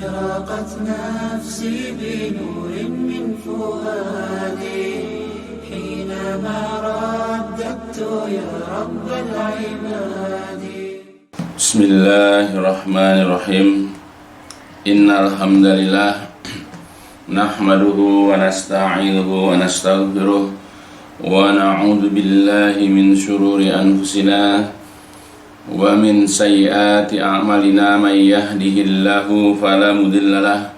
أشرقت نفسي بنور من فؤادي حينما رددت يا رب العباد. بسم الله الرحمن الرحيم. إن الحمد لله نحمده ونستعينه ونستغفره ونعوذ بالله من شرور أنفسنا ومن سيئات أعمالنا. من يهده الله فلا مضل له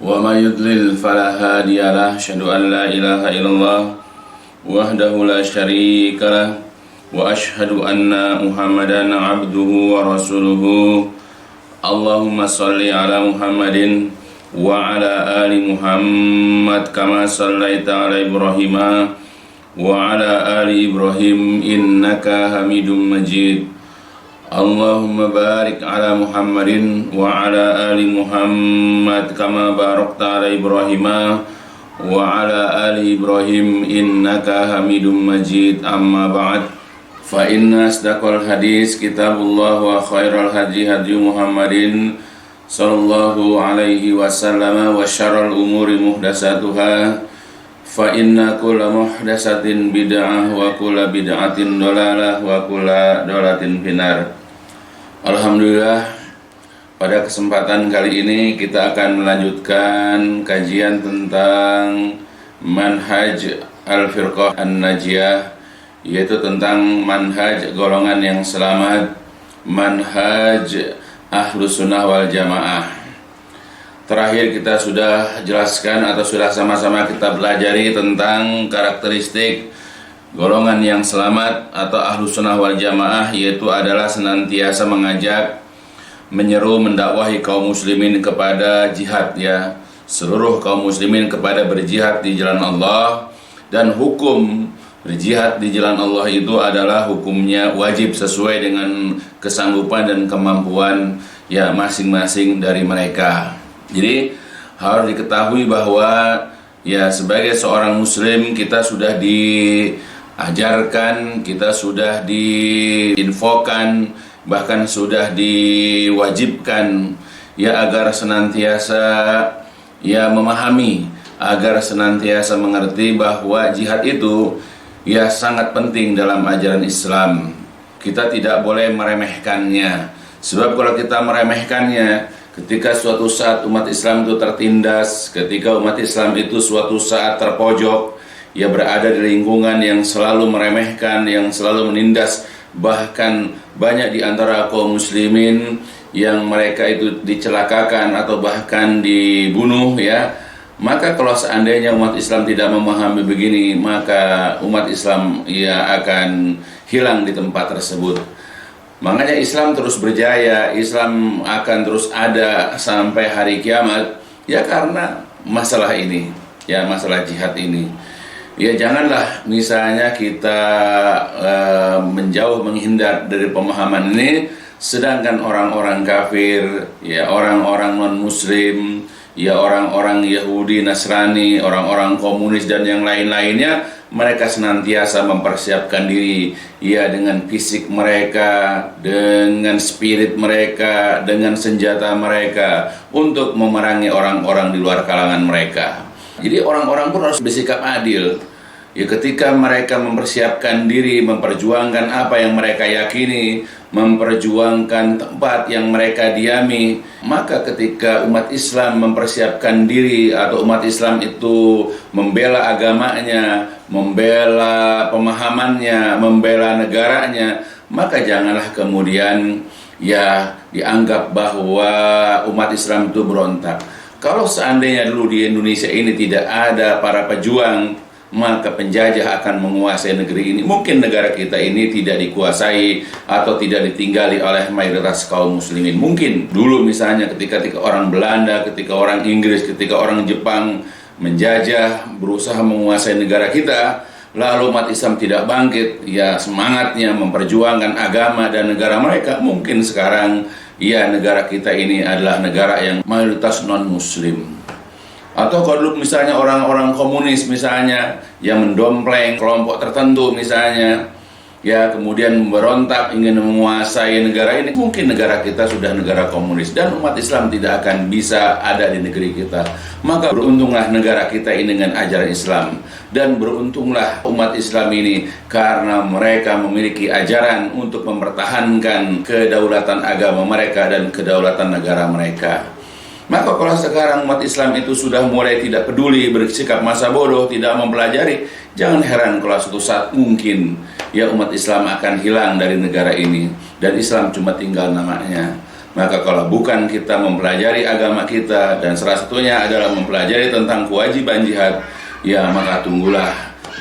ومن يضلل فلا هادي له. أشهد أن لا إله إلا الله وحده لا شريك له وأشهد أن محمدا عبده ورسوله. اللهم صل على محمد وعلى آل محمد كما صليت على إبراهيم وعلى آل إبراهيم إنك حميد مجيد. اللهم بارك على محمد وعلى آل محمد كما باركت على إبراهيم وعلى آل إبراهيم إنك حميد مجيد. أما بعد فإن أصدق الحديث كتاب الله وخير الهدي هدي محمد صلى الله عليه وسلم وشر الأمور محدثاتها فإن كل محدثة بدعة وكل بدعة ضلالة وكل ضلالة في النار. Alhamdulillah, pada kesempatan kali ini kita akan melanjutkan kajian tentang manhaj al-firqah an-najiyah, yaitu tentang manhaj golongan yang selamat, manhaj ahlus sunnah wal jamaah. Terakhir kita sudah jelaskan atau sudah sama-sama kita pelajari tentang karakteristik golongan yang selamat atau ahlus sunnah wal jamaah, yaitu adalah senantiasa mengajak, menyeru, mendakwahi kaum muslimin kepada jihad, ya, seluruh kaum muslimin kepada berjihad di jalan Allah. Dan hukum berjihad di jalan Allah itu adalah hukumnya wajib sesuai dengan kesanggupan dan kemampuan ya masing-masing dari mereka. Jadi harus diketahui bahwa ya sebagai seorang muslim kita sudah diajarkan, kita sudah diinfokan, bahkan sudah diwajibkan ya agar senantiasa ya memahami, agar senantiasa mengerti bahwa jihad itu ya sangat penting dalam ajaran Islam. Kita tidak boleh meremehkannya. Sebab kalau kita meremehkannya, ketika suatu saat umat Islam itu tertindas, ketika umat Islam itu suatu saat terpojok, ya berada di lingkungan yang selalu meremehkan, yang selalu menindas, bahkan banyak di antara kaum muslimin yang mereka itu dicelakakan atau bahkan dibunuh, ya. Maka kalau seandainya umat Islam tidak memahami begini, maka umat Islam ya akan hilang di tempat tersebut. Makanya Islam terus berjaya, Islam akan terus ada sampai hari kiamat, ya karena masalah ini, ya masalah jihad ini. Ya janganlah misalnya kita menjauh, menghindar dari pemahaman ini, sedangkan orang-orang kafir, ya orang-orang non-muslim, ya orang-orang Yahudi, Nasrani, orang-orang komunis dan yang lain-lainnya, mereka senantiasa mempersiapkan diri ya dengan fisik mereka, dengan spirit mereka, dengan senjata mereka untuk memerangi orang-orang di luar kalangan mereka. Jadi orang-orang pun harus bersikap adil. Ya ketika mereka mempersiapkan diri, memperjuangkan apa yang mereka yakini, memperjuangkan tempat yang mereka diami, maka ketika umat Islam mempersiapkan diri atau umat Islam itu membela agamanya, membela pemahamannya, membela negaranya, maka janganlah kemudian ya dianggap bahwa umat Islam itu berontak. Kalau seandainya dulu di Indonesia ini tidak ada para pejuang, maka penjajah akan menguasai negeri ini. Mungkin negara kita ini tidak dikuasai atau tidak ditinggali oleh mayoritas kaum muslimin. Mungkin dulu misalnya ketika orang Belanda, ketika orang Inggris, ketika orang Jepang menjajah, berusaha menguasai negara kita, lalu umat Islam tidak bangkit, ya semangatnya memperjuangkan agama dan negara mereka, mungkin sekarang ya negara kita ini adalah negara yang mayoritas non-muslim. Atau kalau dulu misalnya orang-orang komunis misalnya yang mendompleng kelompok tertentu misalnya, ya kemudian berontak ingin menguasai negara ini. Mungkin negara kita sudah negara komunis dan umat Islam tidak akan bisa ada di negeri kita. Maka beruntunglah negara kita ini dengan ajaran Islam, dan beruntunglah umat Islam ini karena mereka memiliki ajaran untuk mempertahankan kedaulatan agama mereka dan kedaulatan negara mereka. Maka kalau sekarang umat Islam itu sudah mulai tidak peduli, bersikap masa bodoh, tidak mempelajari, jangan heran kalau suatu saat mungkin ya umat Islam akan hilang dari negara ini dan Islam cuma tinggal namanya. Maka kalau bukan kita mempelajari agama kita, dan salah satunya adalah mempelajari tentang kewajiban jihad, ya maka tunggulah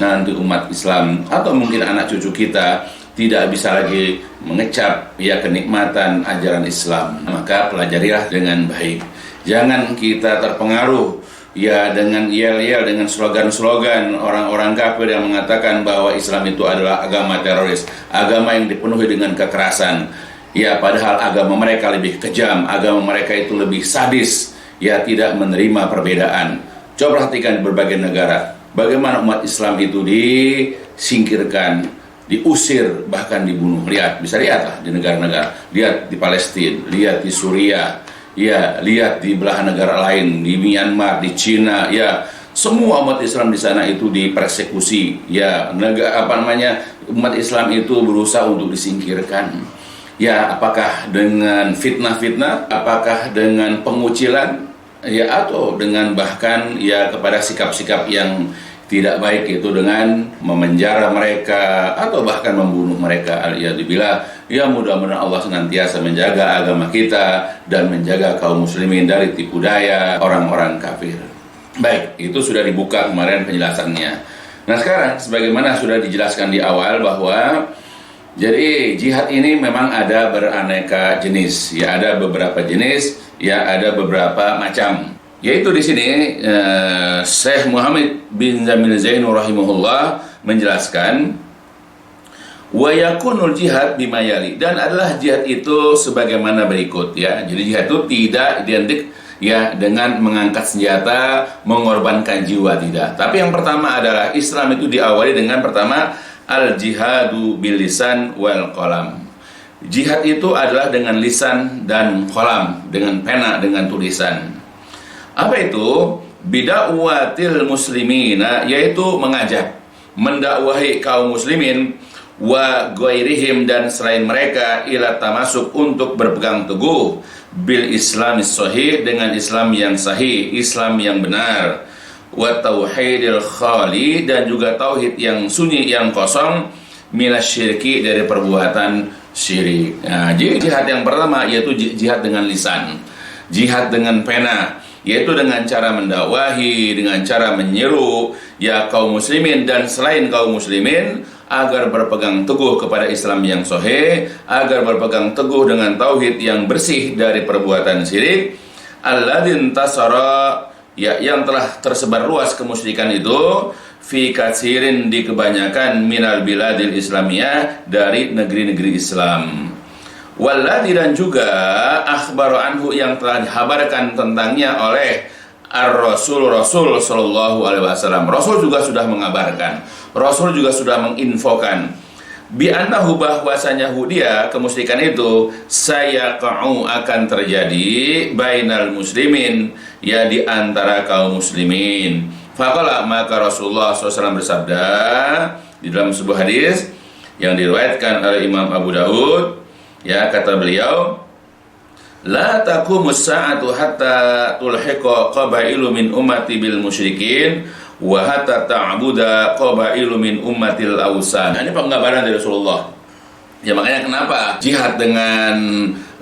nanti umat Islam atau mungkin anak cucu kita tidak bisa lagi mengecap ya kenikmatan ajaran Islam. Maka pelajarilah dengan baik. Jangan kita terpengaruh ya dengan yel-yel, dengan slogan-slogan orang-orang kafir yang mengatakan bahwa Islam itu adalah agama teroris, agama yang dipenuhi dengan kekerasan. Ya, padahal agama mereka lebih kejam, agama mereka itu lebih sadis, ya tidak menerima perbedaan. Coba perhatikan berbagai negara, bagaimana umat Islam itu disingkirkan, diusir, bahkan dibunuh. Lihat, bisa lihatlah di negara-negara, lihat di Palestina, lihat di Suriah, ya, lihat di belahan negara lain, di Myanmar, di Cina, ya, semua umat Islam di sana itu dipersekusi, ya, umat Islam itu berusaha untuk disingkirkan. Ya, apakah dengan fitnah-fitnah, apakah dengan pengucilan, ya, atau dengan bahkan ya kepada sikap-sikap yang tidak baik, itu dengan memenjara mereka atau bahkan membunuh mereka. Ya, mudah-mudahan Allah senantiasa menjaga agama kita dan menjaga kaum muslimin dari tipu daya orang-orang kafir. Baik, itu sudah dibuka kemarin penjelasannya. Nah, sekarang sebagaimana sudah dijelaskan di awal bahwa jadi jihad ini memang ada beraneka jenis, ya ada beberapa jenis, ya ada beberapa macam. Yaitu di sini Syekh Muhammad bin Jamil Zainur rahimahullah menjelaskan wa yakunul jihad bimayali, dan adalah jihad itu sebagaimana berikut, ya. Jadi jihad itu tidak identik ya dengan mengangkat senjata, mengorbankan jiwa, tidak. Tapi yang pertama adalah Islam itu diawali dengan pertama al-jihadu bil lisan wal qalam. Jihad itu adalah dengan lisan dan qalam, dengan pena, dengan tulisan. Apa itu? Bida'watil muslimina, yaitu mengajak, mendakwahi kaum muslimin, wa ghairihim, dan selain mereka, ila tamasuk, untuk berpegang teguh, bil islamis sahih, dengan Islam yang sahih, Islam yang benar, wa tauhidil khali, dan juga tauhid yang sunyi, yang kosong, minasyirki, dari perbuatan syirik. Nah, jadi jihad yang pertama yaitu jihad dengan lisan, jihad dengan pena, yaitu dengan cara mendakwahi, dengan cara menyeru ya kaum muslimin dan selain kaum muslimin agar berpegang teguh kepada Islam yang sahih, agar berpegang teguh dengan tauhid yang bersih dari perbuatan syirik, alladzin tasara, ya yang telah tersebar luas kemusyrikan itu, fi katsirin, di kebanyakan, minal biladil islamiyah, dari negeri-negeri Islam. Walladzi, dan juga akhbaru anhu, yang telah dihabarkan tentangnya oleh Ar-Rasul sallallahu alaihi wasallam. Rasul juga sudah mengabarkan, Rasul juga sudah menginfokan bi annahu, bahwasanya dia kemusyrikan itu sayaqa'u, akan terjadi bainal muslimin, ya di antara kaum muslimin. Faqala, maka Rasulullah SAW bersabda di dalam sebuah hadis yang diriwayatkan oleh Imam Abu Daud, ya kata beliau, la taqumus sa'atu hatta tulhiqa qabailu min ummati bil musyrikin wa hatta ta'buda qabailu min ummatil awsan. Nah, ini penggambaran dari Rasulullah. Ya, makanya kenapa jihad dengan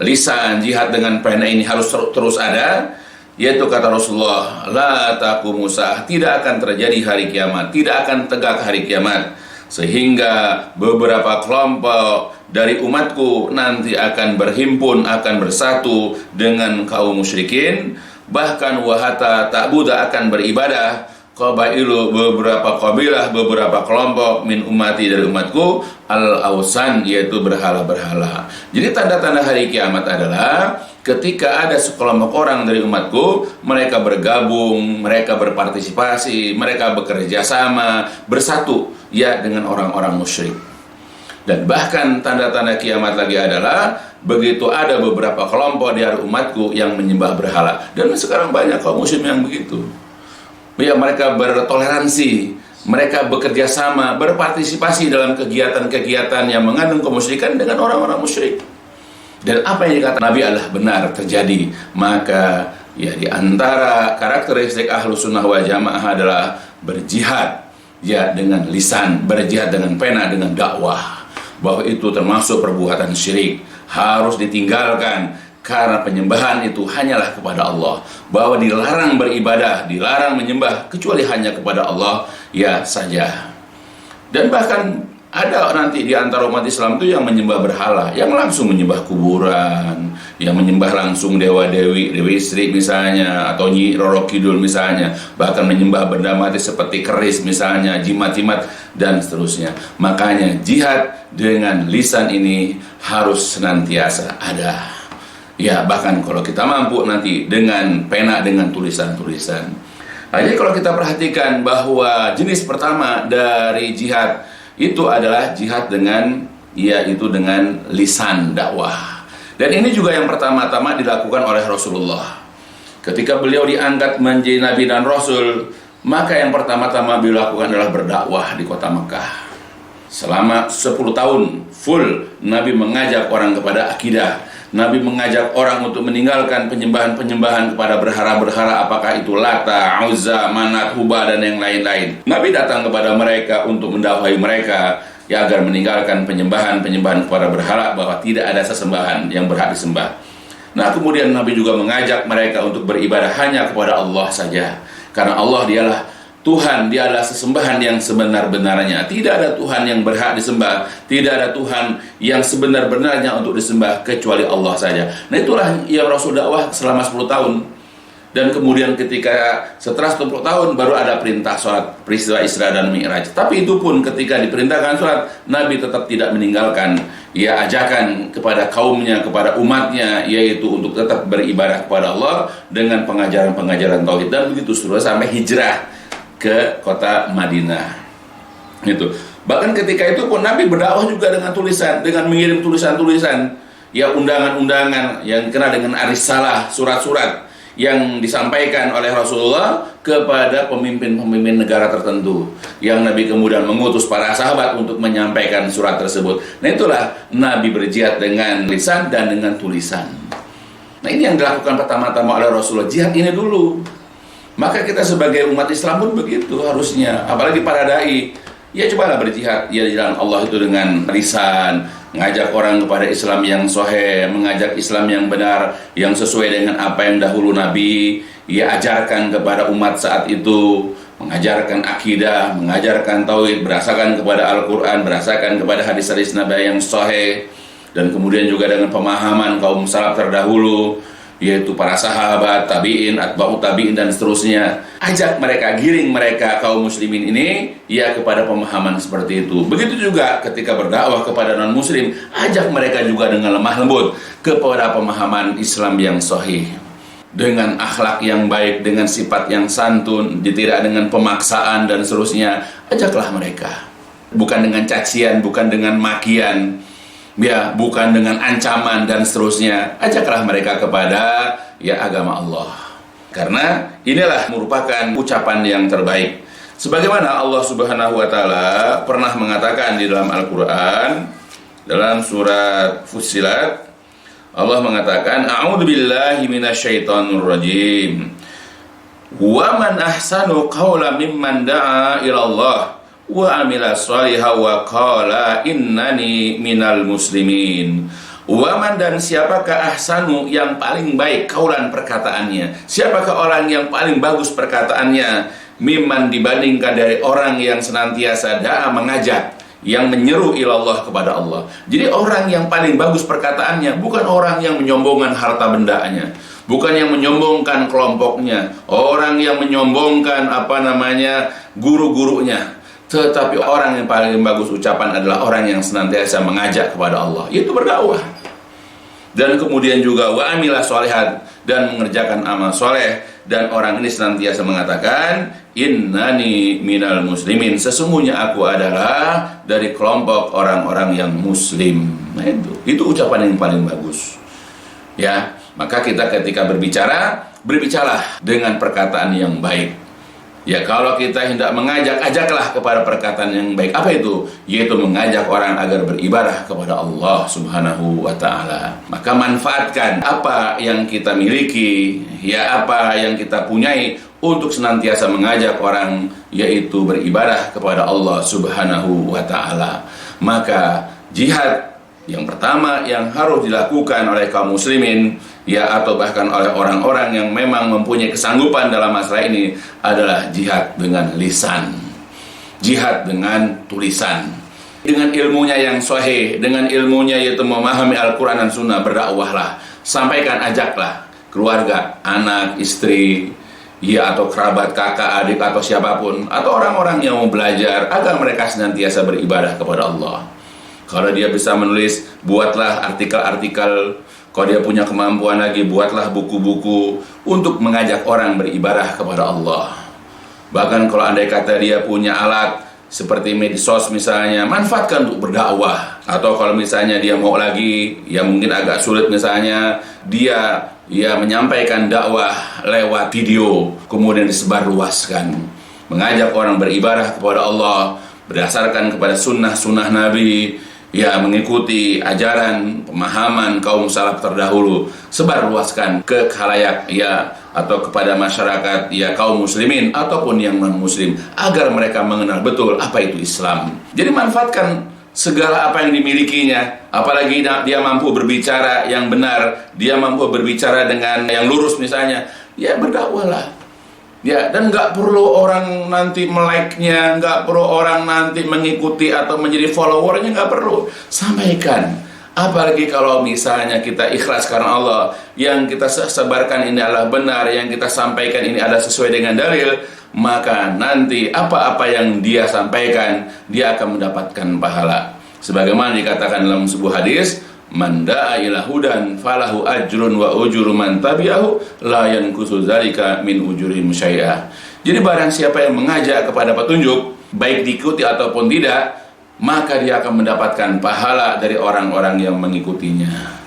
lisan, jihad dengan pena ini harus terus ada, yaitu kata Rasulullah, la taqumus sa'ah, tidak akan terjadi hari kiamat, tidak akan tegak hari kiamat, sehingga beberapa kelompok dari umatku nanti akan berhimpun, akan bersatu dengan kaum musyrikin, bahkan wahata ta'buda, akan beribadah, qabailu, beberapa kabilah, beberapa kelompok, min ummati, dari umatku, al-awsan, yaitu berhala-berhala. Jadi tanda-tanda hari kiamat adalah ketika ada sekelompok orang dari umatku, mereka bergabung, mereka berpartisipasi, mereka bekerja sama, bersatu ya dengan orang-orang musyrik. Dan bahkan tanda-tanda kiamat lagi adalah begitu ada beberapa kelompok di hari umatku yang menyembah berhala. Dan sekarang banyak kaum muslim yang begitu. Ya, mereka bertoleransi, mereka bekerja sama, berpartisipasi dalam kegiatan-kegiatan yang mengandung kemusyrikan dengan orang-orang musyrik. Dan apa yang dikatakan Nabi adalah benar terjadi. Maka ya di antara karakteristik Ahlus Sunnah wal Jamaah adalah berjihad ya dengan lisan, berjihad dengan pena, dengan dakwah. Bahwa itu termasuk perbuatan syirik, harus ditinggalkan karena penyembahan itu hanyalah kepada Allah. Bahwa dilarang beribadah, dilarang menyembah kecuali hanya kepada Allah ya saja. Dan bahkan ada nanti di antara umat Islam itu yang menyembah berhala, yang langsung menyembah kuburan, yang menyembah langsung dewa-dewi, Dewi Sri misalnya, atau Nyi Roro Kidul misalnya, bahkan menyembah benda mati seperti keris misalnya, jimat-jimat dan seterusnya. Makanya jihad dengan lisan ini harus senantiasa ada. Ya, bahkan kalau kita mampu nanti dengan pena, dengan tulisan-tulisan. Nah, jadi kalau kita perhatikan bahwa jenis pertama dari jihad itu adalah jihad dengan yaitu dengan lisan dakwah. Dan ini juga yang pertama-tama dilakukan oleh Rasulullah. Ketika beliau diangkat menjadi nabi dan rasul, maka yang pertama-tama beliau lakukan adalah berdakwah di kota Mekah. Selama 10 tahun full Nabi mengajak orang kepada akidah. Nabi mengajak orang untuk meninggalkan penyembahan-penyembahan kepada berhala-berhala, apakah itu Lata, Uzza, Manat, Hubal dan yang lain-lain. Nabi datang kepada mereka untuk mendakwahi mereka ya agar meninggalkan penyembahan-penyembahan kepada berhala, bahwa tidak ada sesembahan yang berhak disembah. Nah, kemudian Nabi juga mengajak mereka untuk beribadah hanya kepada Allah saja. Karena Allah dialah Tuhan, dia adalah sesembahan yang sebenar-benarnya. Tidak ada Tuhan yang berhak disembah, tidak ada Tuhan yang sebenar-benarnya untuk disembah kecuali Allah saja. Nah, itulah yang Rasul dakwah selama 10 tahun. Dan kemudian ketika setelah 10 tahun baru ada perintah sholat, peristiwa Isra dan Mi'raj. Tapi itu pun ketika diperintahkan sholat, Nabi tetap tidak meninggalkan ya ajakan kepada kaumnya, kepada umatnya, yaitu untuk tetap beribadah kepada Allah dengan pengajaran-pengajaran tauhid. Dan begitu seterusnya sampai hijrah ke kota Madinah. Itu. Bahkan ketika itu pun Nabi berdakwah juga dengan tulisan, dengan mengirim tulisan-tulisan, ya undangan-undangan yang dikenal dengan arisalah, surat-surat yang disampaikan oleh Rasulullah kepada pemimpin-pemimpin negara tertentu, yang Nabi kemudian mengutus para sahabat untuk menyampaikan surat tersebut. Nah, itulah Nabi berjihad dengan lisan dan dengan tulisan. Nah, ini yang dilakukan pertama-tama oleh Rasulullah, jihad ini dulu. Maka kita sebagai umat Islam pun begitu harusnya, apalagi para dai. Ya, cobalah berjihad ya di jalan Allah itu dengan lisan, mengajak orang kepada Islam yang sahih, mengajak Islam yang benar, yang sesuai dengan apa yang dahulu Nabi ya ajarkan kepada umat saat itu, mengajarkan akidah, mengajarkan tauhid berdasarkan kepada Al-Qur'an, berdasarkan kepada hadis-hadis Nabi yang sahih, dan kemudian juga dengan pemahaman kaum salaf terdahulu, yaitu para sahabat, tabi'in, atba'ut tabi'in dan seterusnya. Ajak mereka, giring mereka kaum muslimin ini ya kepada pemahaman seperti itu. Begitu juga ketika berdakwah kepada non muslim, ajak mereka juga dengan lemah lembut kepada pemahaman Islam yang sahih, dengan akhlak yang baik, dengan sifat yang santun, tidak dengan pemaksaan dan seterusnya. Ajaklah mereka, bukan dengan cacian, bukan dengan makian, ya, bukan dengan ancaman dan seterusnya. Ajaklah mereka kepada ya agama Allah. Karena inilah merupakan ucapan yang terbaik. Sebagaimana Allah Subhanahu wa taala pernah mengatakan di dalam Al-Qur'an, dalam surat Fussilat, Allah mengatakan, a'udzubillahi minasyaitonir rajim. Wa man ahsanu qawlan mimman da'a ila Allah wa amila shalihan wa qala innani minal muslimin. Waman, dan siapakah ahsanu, yang paling baik kaulan perkataannya, siapakah orang yang paling bagus perkataannya, mimman, dibandingkan dari orang yang senantiasa da'a, mengajak, yang menyeru ilallah, kepada Allah. Jadi orang yang paling bagus perkataannya bukan orang yang menyombongkan harta bendanya, bukan yang menyombongkan kelompoknya, orang yang menyombongkan guru-gurunya, tetapi orang yang paling bagus ucapan adalah orang yang senantiasa mengajak kepada Allah, yaitu berdakwah. Dan kemudian juga wa amila sholihan, dan mengerjakan amal soleh. dan orang ini senantiasa mengatakan innani minal muslimin, sesungguhnya aku adalah dari kelompok orang-orang yang muslim. Nah itu ucapan yang paling bagus. Ya, maka kita ketika berbicaralah dengan perkataan yang baik. Ya, kalau kita hendak mengajak, ajaklah kepada perkataan yang baik. Apa itu? Yaitu mengajak orang agar beribadah kepada Allah Subhanahu wa ta'ala. Maka manfaatkan apa yang kita miliki, ya apa yang kita punyai untuk senantiasa mengajak orang, yaitu beribadah kepada Allah Subhanahu wa ta'ala. Maka jihad yang pertama yang harus dilakukan oleh kaum muslimin, ya atau bahkan oleh orang-orang yang memang mempunyai kesanggupan dalam masalah ini, adalah jihad dengan lisan, jihad dengan tulisan, dengan ilmunya yang sahih, dengan ilmunya yaitu memahami Al-Quran dan Sunnah. Berdakwahlah, sampaikan, ajaklah keluarga, anak, istri, ya atau kerabat, kakak, adik atau siapapun, atau orang-orang yang mau belajar agar mereka senantiasa beribadah kepada Allah. Kalau dia bisa menulis, buatlah artikel-artikel. Kalau dia punya kemampuan lagi, buatlah buku-buku untuk mengajak orang beribadah kepada Allah. Bahkan kalau andai kata dia punya alat seperti medsos misalnya, manfaatkan untuk berdakwah. Atau kalau misalnya dia mau lagi, ya mungkin agak sulit misalnya, dia menyampaikan dakwah lewat video, kemudian disebarluaskan. Mengajak orang beribadah kepada Allah berdasarkan kepada sunnah-sunnah Nabi, ya mengikuti ajaran pemahaman kaum salaf terdahulu, sebarluaskan ke khalayak, ya atau kepada masyarakat, ya kaum muslimin ataupun yang non muslim, agar mereka mengenal betul apa itu Islam. Jadi manfaatkan segala apa yang dimilikinya, apalagi dia mampu berbicara yang benar, dia mampu berbicara dengan yang lurus misalnya, ya berdakwahlah. Ya, dan nggak perlu orang nanti melike-nya, nggak perlu orang nanti mengikuti atau menjadi followernya, nggak perlu. Sampaikan. Apalagi kalau misalnya kita ikhlas karena Allah, yang kita sebarkan ini adalah benar, yang kita sampaikan ini adalah sesuai dengan dalil, maka nanti apa-apa yang dia sampaikan, dia akan mendapatkan pahala. Sebagaimana dikatakan dalam sebuah hadis, man da'a ila hudan falahu ajrun wa ujuru man tabi'ahu la yanqusu dzalika min ujurihim syai'a. Jadi barang siapa yang mengajak kepada petunjuk, baik diikuti ataupun tidak, maka dia akan mendapatkan pahala dari orang-orang yang mengikutinya.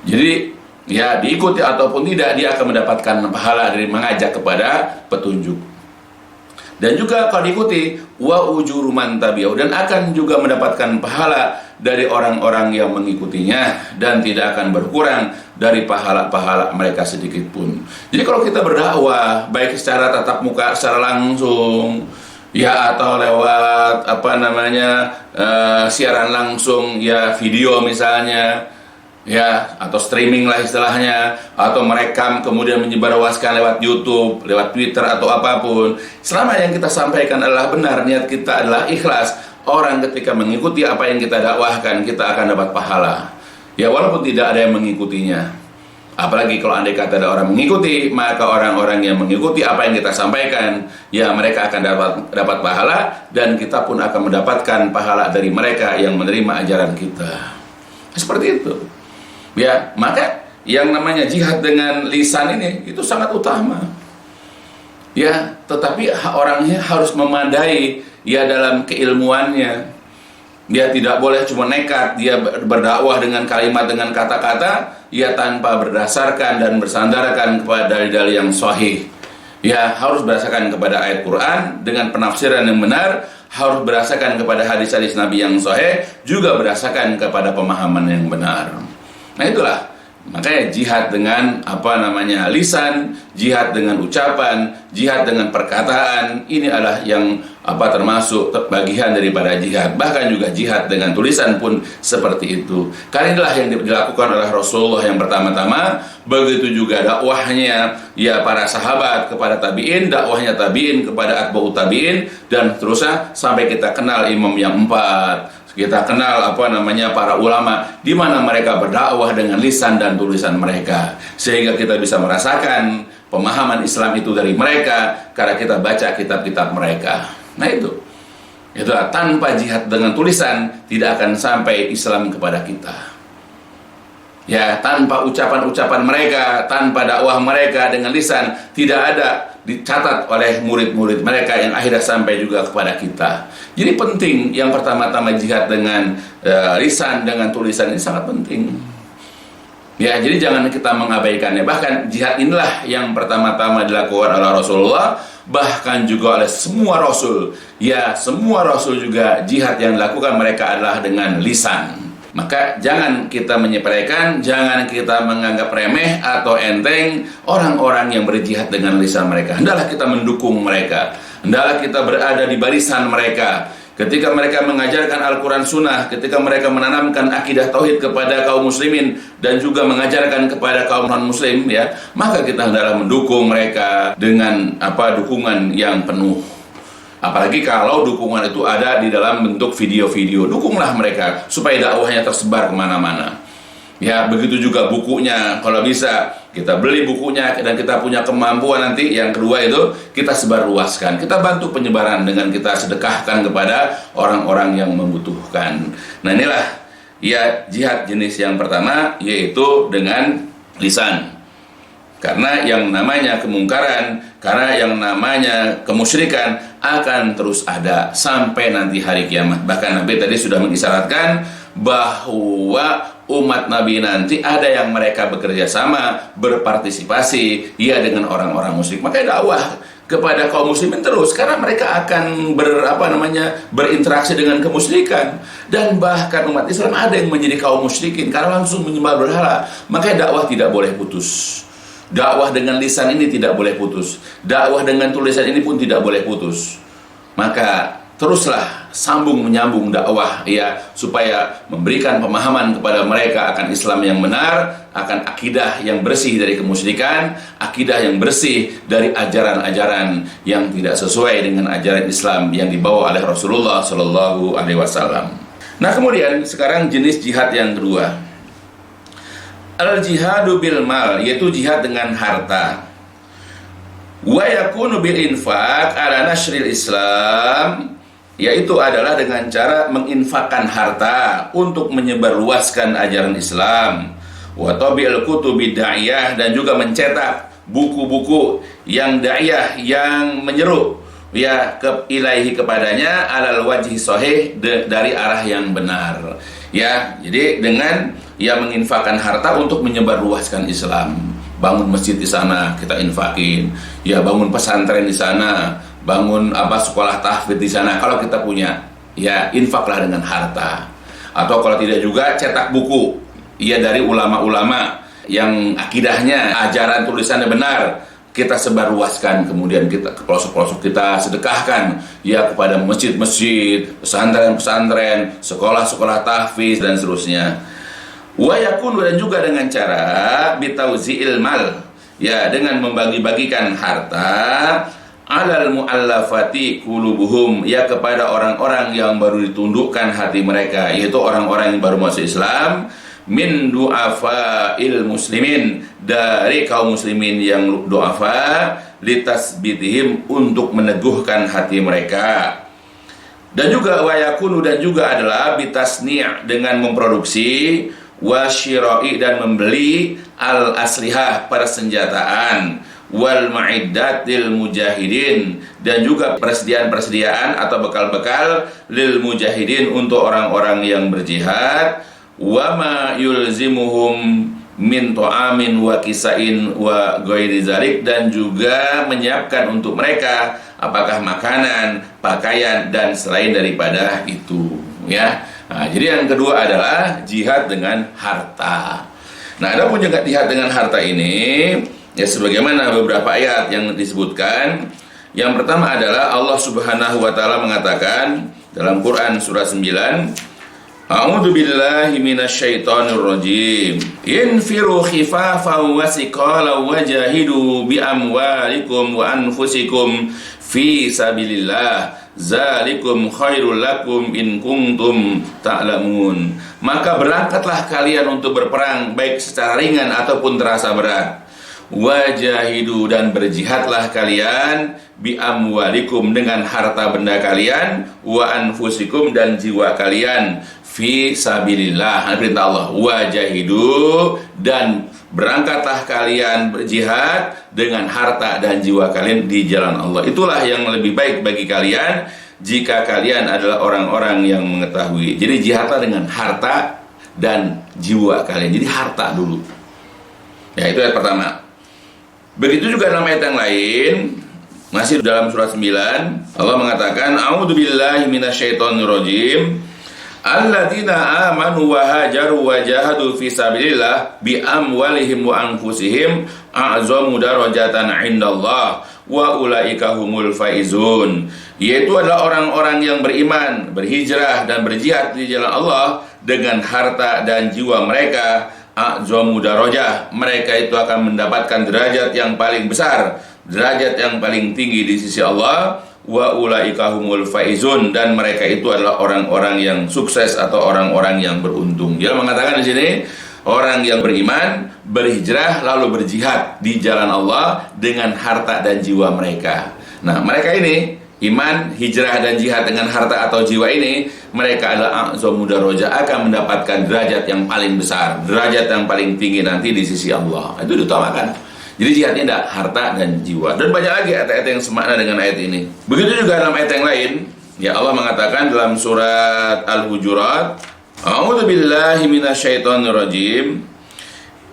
Jadi ya diikuti ataupun tidak, dia akan mendapatkan pahala dari mengajak kepada petunjuk. Dan juga kalau diikuti, wa ujuru man tabi'ahu, dan akan juga mendapatkan pahala dari orang-orang yang mengikutinya, dan tidak akan berkurang dari pahala-pahala mereka sedikit pun. Jadi kalau kita berdakwah baik secara tatap muka, secara langsung, ya atau lewat siaran langsung, ya video misalnya, ya atau streaming lah istilahnya, atau merekam kemudian menyebarluaskan lewat YouTube, lewat Twitter atau apapun, selama yang kita sampaikan adalah benar, niat kita adalah ikhlas, orang ketika mengikuti apa yang kita dakwahkan, kita akan dapat pahala, ya walaupun tidak ada yang mengikutinya. Apalagi kalau andai kata ada orang mengikuti, maka orang-orang yang mengikuti apa yang kita sampaikan, ya mereka akan dapat pahala, dan kita pun akan mendapatkan pahala dari mereka yang menerima ajaran kita. Seperti itu. Ya, maka yang namanya jihad dengan lisan ini itu sangat utama. Ya, tetapi orangnya harus memadai ya dalam keilmuannya. Dia tidak boleh cuma nekat dia berdakwah dengan kalimat, dengan kata-kata, ya tanpa berdasarkan dan bersandarkan kepada dalil-dalil yang sahih. Ya, harus berdasarkan kepada ayat Quran dengan penafsiran yang benar, harus berdasarkan kepada hadis-hadis Nabi yang sahih, juga berdasarkan kepada pemahaman yang benar. Nah itulah, makanya jihad dengan lisan, jihad dengan ucapan, jihad dengan perkataan, ini adalah yang termasuk bagian daripada jihad. Bahkan juga jihad dengan tulisan pun seperti itu. Karena inilah yang dilakukan oleh Rasulullah yang pertama-tama. Begitu juga dakwahnya ya para sahabat kepada tabi'in, dakwahnya tabi'in kepada atba'ut tabi'in, dan seterusnya sampai kita kenal imam yang 4. Kita kenal para ulama, di mana mereka berdakwah dengan lisan dan tulisan mereka, sehingga kita bisa merasakan pemahaman Islam itu dari mereka karena kita baca kitab-kitab mereka. Nah itulah, tanpa jihad dengan tulisan tidak akan sampai Islam kepada kita. Ya, tanpa ucapan-ucapan mereka, tanpa dakwah mereka dengan lisan, tidak ada dicatat oleh murid-murid mereka yang akhirnya sampai juga kepada kita. Jadi penting, yang pertama-tama jihad dengan lisan, dengan tulisan ini sangat penting. Ya, jadi jangan kita mengabaikannya. Bahkan jihad inilah yang pertama-tama dilakukan oleh Rasulullah, bahkan juga oleh semua Rasul. Ya, semua Rasul juga jihad yang dilakukan mereka adalah dengan lisan. Maka jangan kita menyepelekan, jangan kita menganggap remeh atau enteng orang-orang yang berjihad dengan lisan mereka. Hendaklah kita mendukung mereka, hendaklah kita berada di barisan mereka. Ketika mereka mengajarkan Al-Quran Sunnah, ketika mereka menanamkan akidah tauhid kepada kaum muslimin dan juga mengajarkan kepada kaum non-muslim, ya, maka kita hendaklah mendukung mereka dengan dukungan yang penuh. Apalagi kalau dukungan itu ada di dalam bentuk video-video, dukunglah mereka supaya dakwahnya tersebar kemana-mana. Ya, begitu juga bukunya, kalau bisa kita beli bukunya dan kita punya kemampuan nanti yang kedua itu kita sebarluaskan, kita bantu penyebaran dengan kita sedekahkan kepada orang-orang yang membutuhkan. Nah, inilah ya jihad jenis yang pertama, yaitu dengan lisan. Karena yang namanya kemungkaran, karena yang namanya kemusyrikan akan terus ada sampai nanti hari kiamat. Bahkan Nabi tadi sudah mengisyaratkan bahwa umat Nabi nanti ada yang mereka bekerja sama, berpartisipasi ya dengan orang-orang musyrik. Maka dakwah kepada kaum muslimin terus, karena mereka akan berinteraksi dengan kemusyrikan. Dan bahkan umat Islam ada yang menjadi kaum musyrikin karena langsung menyembah berhala. Maka dakwah tidak boleh putus. Dakwah dengan lisan ini tidak boleh putus. Dakwah dengan tulisan ini pun tidak boleh putus. Maka teruslah sambung menyambung dakwah ya, supaya memberikan pemahaman kepada mereka akan Islam yang benar, akan akidah yang bersih dari kemusyrikan, akidah yang bersih dari ajaran-ajaran yang tidak sesuai dengan ajaran Islam yang dibawa oleh Rasulullah Shallallahu Alaihi Wasallam. Nah, kemudian sekarang jenis jihad yang kedua, al-jihadu bil mal, yaitu jihad dengan harta. Wa yakunu bil infaq ala nashril Islam, yaitu adalah dengan cara menginfakkan harta untuk menyebarluaskan ajaran Islam. Wa tabi'il kutubi da'iyah, dan juga mencetak buku-buku yang da'iyah, yang menyeru ya ke ilahi kepadanya alal wajhi sahih, dari arah yang benar. Ya, jadi dengan ya menginfakkan harta untuk menyebarluaskan Islam. Bangun masjid di sana kita infakin, ya bangun pesantren di sana, bangun sekolah tahfidz di sana. Kalau kita punya, ya infaklah dengan harta. Atau kalau tidak juga cetak buku, ya dari ulama-ulama yang akidahnya, ajaran tulisannya benar, kita sebarluaskan, kemudian kita ke pelosok-pelosok kita sedekahkan ya kepada masjid-masjid, pesantren-pesantren, sekolah-sekolah tahfidz dan seterusnya. Wa yakunu, dan juga dengan cara bitauzi'il mal, ya dengan membagi-bagikan harta alal muallafati qulubuhum, ya kepada orang-orang yang baru ditundukkan hati mereka, yaitu orang-orang yang baru masuk Islam, min du'afa'il muslimin, dari kaum muslimin yang du'afa, litasbitihim, untuk meneguhkan hati mereka. Dan juga wa yakunu, dan juga adalah bitasni', dengan memproduksi, wasyira'i, dan membeli, al-aslihah, persenjataan, wal ma'iddatil mujahidin, dan juga persediaan-persediaan atau bekal-bekal lil mujahidin, untuk orang-orang yang berjihad, wa ma yulzimuhum min ta'amin wa kisain wa ghairi zalik, dan juga menyiapkan untuk mereka apakah makanan, pakaian, dan selain daripada itu, ya. Nah, jadi yang kedua adalah jihad dengan harta. Nah, ada pun juga jihad dengan harta ini, ya sebagaimana beberapa ayat yang disebutkan. Yang pertama adalah Allah Subhanahu wa taala mengatakan dalam Quran surah 9, A'udzu billahi minasyaitonir rajim. Infiru khifafan wa siqalan wajahidu bi amwalikum wa anfusikum fi sabilillah. Zalikum khairul lakum in kuntum ta'lamun. Maka berangkatlah kalian untuk berperang, baik secara ringan ataupun terasa berat. Wajahidu, dan berjihadlah kalian, bi amwalikum, dengan harta benda kalian, wa anfusikum, dan jiwa kalian, fi sabilillah. Perintah Allah, wajahidu, dan berangkatlah kalian berjihad dengan harta dan jiwa kalian di jalan Allah. Itulah yang lebih baik bagi kalian jika kalian adalah orang-orang yang mengetahui. Jadi jihadlah dengan harta dan jiwa kalian. Jadi harta dulu. Ya, itu ayat pertama. Begitu juga dalam ayat yang lain, masih dalam surat 9, Allah mengatakan, a'udzubillahi minasyaitonirrajim. Alladzina amanu wa hajaru wa jahadu fi sabilillah bi amwalihim wa anfusihim a'zamu darajatan 'indallah wa ulaika humul faizun. Yaitu adalah orang-orang yang beriman, berhijrah dan berjihad di jalan Allah dengan harta dan jiwa mereka, a'zamu darajah. Mereka itu akan mendapatkan derajat yang paling besar, derajat yang paling tinggi di sisi Allah. Wa ulaika humul faizun, dan mereka itu adalah orang-orang yang sukses atau orang-orang yang beruntung. Dia mengatakan di sini, orang yang beriman, berhijrah lalu berjihad di jalan Allah dengan harta dan jiwa mereka. Nah, mereka ini iman, hijrah dan jihad dengan harta atau jiwa ini, mereka adalah a'zamu darajah, akan mendapatkan derajat yang paling besar, derajat yang paling tinggi nanti di sisi Allah. Itu diutamakan. Jadi jihadnya tidak harta dan jiwa. Dan banyak lagi ayat-ayat yang semakna dengan ayat ini. Begitu juga dalam ayat yang lain, ya Allah mengatakan dalam surat Al-Hujurat, a'udzubillahi minasyaitonirrajim.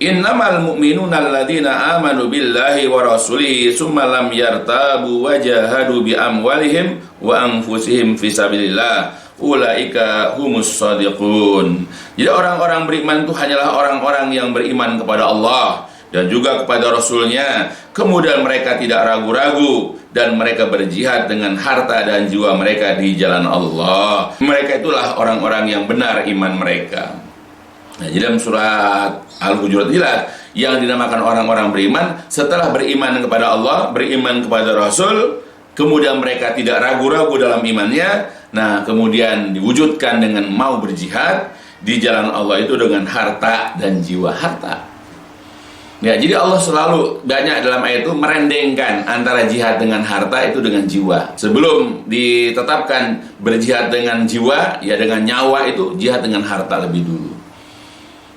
Innamal mu'minuna alladzina amanu billahi wa rasulihi tsumma lam yartabu wa jahadu bi amwalihim wa anfusihim fi sabilillah. Ulaika humus shadiqun. Jadi orang-orang beriman itu hanyalah orang-orang yang beriman kepada Allah dan juga kepada Rasulnya, kemudian mereka tidak ragu-ragu dan mereka berjihad dengan harta dan jiwa mereka di jalan Allah. Mereka itulah orang-orang yang benar iman mereka. Nah, jadi dalam surat Al-Hujurat inilah yang dinamakan orang-orang beriman. Setelah beriman kepada Allah, beriman kepada Rasul, kemudian mereka tidak ragu-ragu dalam imannya. Nah, kemudian diwujudkan dengan mau berjihad di jalan Allah itu dengan harta dan jiwa. Harta. Ya, jadi Allah selalu banyak dalam ayat itu merendengkan antara jihad dengan harta itu dengan jiwa. Sebelum ditetapkan berjihad dengan jiwa, ya dengan nyawa, itu jihad dengan harta lebih dulu.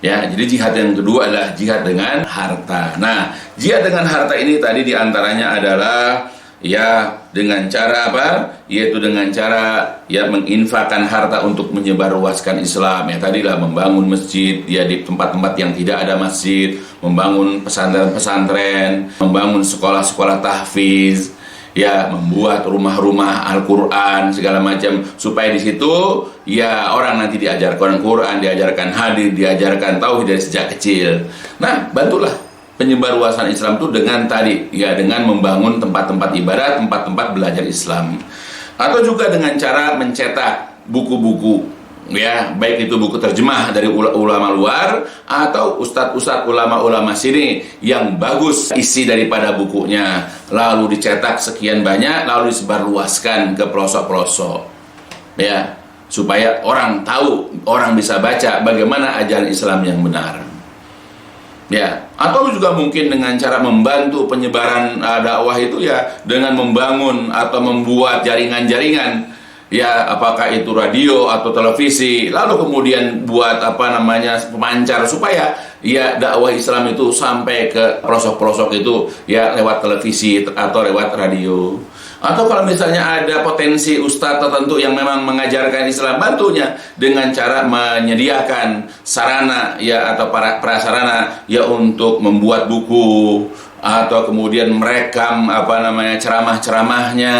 Ya, jadi jihad yang kedua adalah jihad dengan harta. Nah, jihad dengan harta ini tadi diantaranya adalah ya dengan cara apa? Yaitu dengan cara ya menginfakkan harta untuk menyebarluaskan Islam. Ya tadilah membangun masjid ya di tempat-tempat yang tidak ada masjid, membangun pesantren-pesantren, membangun sekolah-sekolah tahfiz, ya membuat rumah-rumah Al-Qur'an segala macam, supaya di situ ya orang nanti diajarkan Quran, diajarkan hadis, diajarkan tauhid dari sejak kecil. Nah, bantulah penyebarluasan Islam itu dengan tadi ya dengan membangun tempat-tempat ibadat, tempat-tempat belajar Islam, atau juga dengan cara mencetak buku-buku ya, baik itu buku terjemah dari ulama luar atau ustadz-ustadz ulama-ulama sini yang bagus isi daripada bukunya, lalu dicetak sekian banyak, lalu disebarluaskan ke pelosok-pelosok ya, supaya orang tahu, orang bisa baca bagaimana ajaran Islam yang benar. Ya, atau juga mungkin dengan cara membantu penyebaran dakwah itu ya dengan membangun atau membuat jaringan-jaringan ya, apakah itu radio atau televisi, lalu kemudian buat apa namanya pemancar supaya ya dakwah Islam itu sampai ke pelosok-pelosok itu ya lewat televisi atau lewat radio. Atau kalau misalnya ada potensi ustadz tertentu yang memang mengajarkan Islam, bantunya dengan cara menyediakan sarana ya atau prasarana ya untuk membuat buku, atau kemudian merekam apa namanya ceramah-ceramahnya,